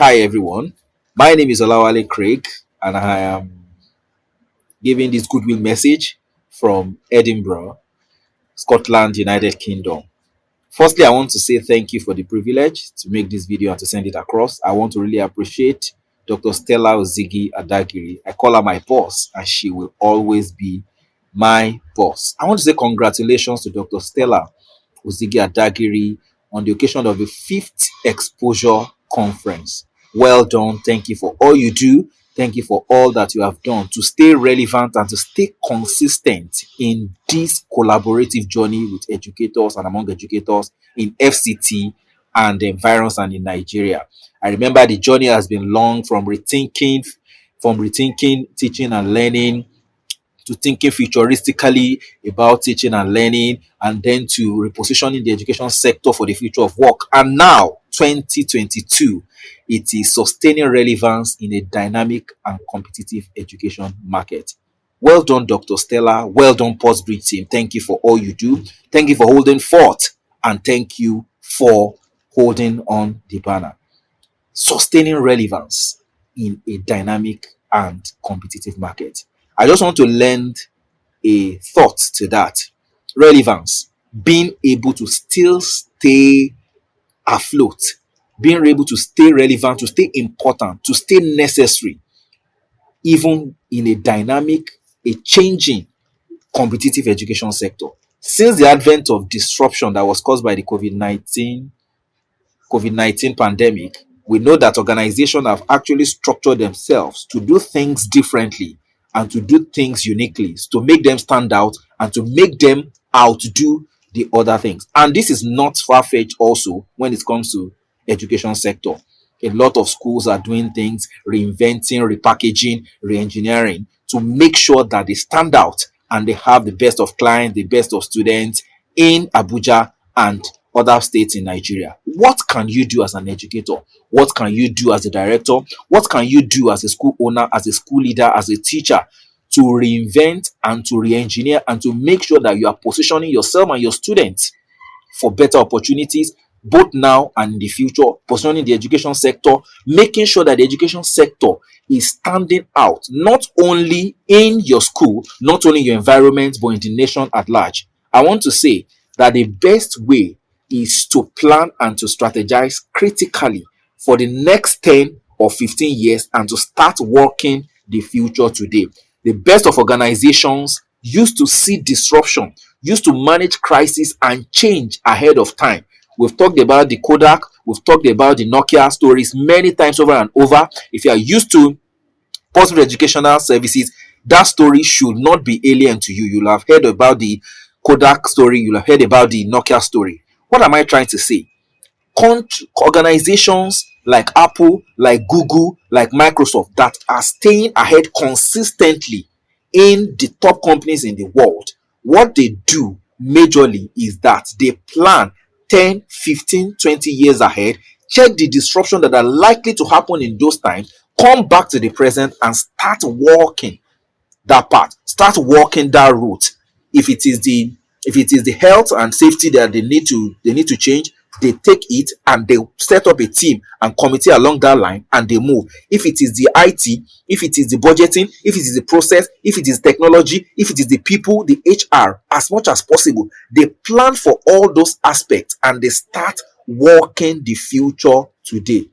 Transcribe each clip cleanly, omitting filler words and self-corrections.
Hi everyone, my name is OLAWALE Craig and I am giving this Goodwill message from Edinburgh, Scotland, United Kingdom. Firstly, I want to say thank you for the privilege to make this video and to send it across. I want to really appreciate Dr. Stella Ozigi Adagiri. I call her my boss and she will always be my boss. I want to say congratulations to Dr. Stella Ozigi Adagiri on the occasion of the 5th Exposure Conference. Well done. Thank you for all you do. Thank you for all that you have done to stay relevant and to stay consistent in this collaborative journey with educators and among educators in FCT and the environs and in Nigeria. I remember the journey has been long from rethinking teaching and learning to thinking futuristically about teaching and learning, and then to repositioning the education sector for the future of work. And now, 2022, it is sustaining relevance in a dynamic and competitive education market. Well done, Dr. Stella. Well done, Postbridge team. Thank you for all you do. Thank you for holding forth, and thank you for holding on the banner. Sustaining relevance in a dynamic and competitive market. I just want to lend a thought to that. Relevance, being able to still stay afloat, being able to stay relevant, to stay important, to stay necessary, even in a dynamic, a changing competitive education sector. Since the advent of disruption that was caused by the COVID-19 pandemic, we know that organizations have actually structured themselves to do things differently and to do things uniquely, to make them stand out and to make them outdo the other things. And this is not far-fetched also when it comes to education sector. A lot of schools are doing things, reinventing, repackaging, re-engineering to make sure that they stand out and they have the best of clients, the best of students in Abuja and other states in Nigeria. What can you do as an educator? What can you do as a director? What can you do as a school owner, as a school leader, as a teacher to reinvent and to re-engineer and to make sure that you are positioning yourself and your students for better opportunities, both now and in the future, positioning the education sector, making sure that the education sector is standing out, not only in your school, not only in your environment, but in the nation at large. I want to say that the best way is to plan and to strategize critically for the next 10 or 15 years and to start working the future today. The best of organizations used to see disruption, used to manage crisis and change ahead of time. We've talked about the Kodak, we've talked about the Nokia stories many times over and over. If you are used to positive educational services, that story should not be alien to you. You'll have heard about the Kodak story, you'll have heard about the Nokia story. What am I trying to say? Organizations like Apple, like Google, like Microsoft that are staying ahead consistently in the top companies in the world, what they do majorly is that they plan 10, 15, 20 years ahead, check the disruption that are likely to happen in those times, come back to the present and start walking that path, start walking that route. If it is the health and safety that they need to change, they take it and they set up a team and committee along that line and they move. If it is the IT, if it is the budgeting, if it is the process, if it is technology, if it is the people, the HR, as much as possible, they plan for all those aspects and they start working the future today.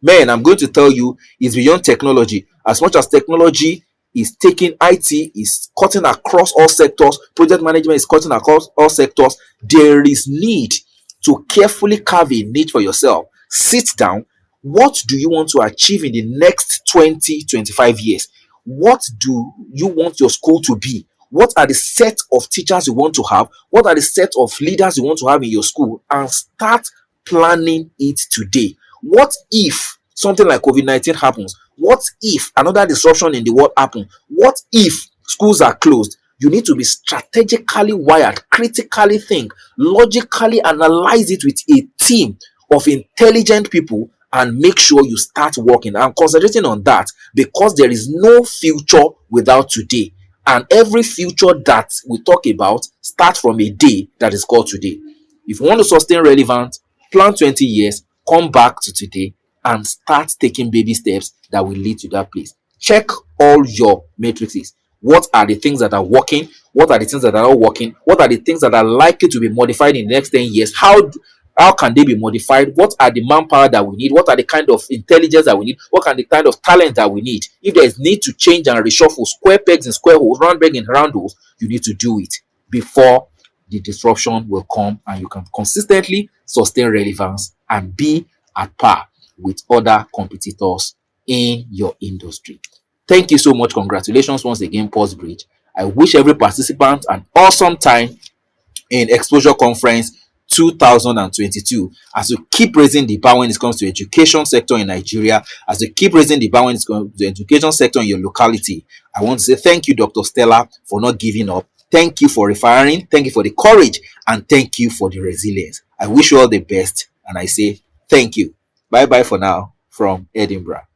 Man, I'm going to tell you, it's beyond technology. As much as technology is taking, IT is cutting across all sectors, project management is cutting across all sectors, there is need to carefully carve a niche for yourself. Sit down. What do you want to achieve in the next 20, 25 years? What do you want your school to be? What are the set of teachers you want to have? What are the set of leaders you want to have in your school? And start planning it today. What if something like COVID-19 happens? What if another disruption in the world happens? What if schools are closed? You need to be strategically wired, critically think, logically analyze it with a team of intelligent people and make sure you start working and concentrating on that, because there is no future without today. And every future that we talk about starts from a day that is called today. If you want to sustain relevant, plan 20 years, come back to today and start taking baby steps that will lead to that place. Check all your matrices. What are the things that are working? What are the things that are not working? What are the things that are likely to be modified in the next 10 years? How can they be modified? What are the manpower that we need? What are the kind of intelligence that we need? What are the kind of talent that we need? If there is need to change and reshuffle square pegs in square holes, round peg in round holes, you need to do it before the disruption will come, and you can consistently sustain relevance and be at par with other competitors in your industry. Thank you so much. Congratulations once again, Pulse Bridge. I wish every participant an awesome time in Exposure Conference 2022 as we keep raising the bar when it comes to education sector in Nigeria, as we keep raising the bar when it comes to the education sector in your locality. I want to say thank you, Dr. Stella, for not giving up. Thank you for refiring. Thank you for the courage, and thank you for the resilience. I wish you all the best, and I say thank you. Bye bye for now from Edinburgh.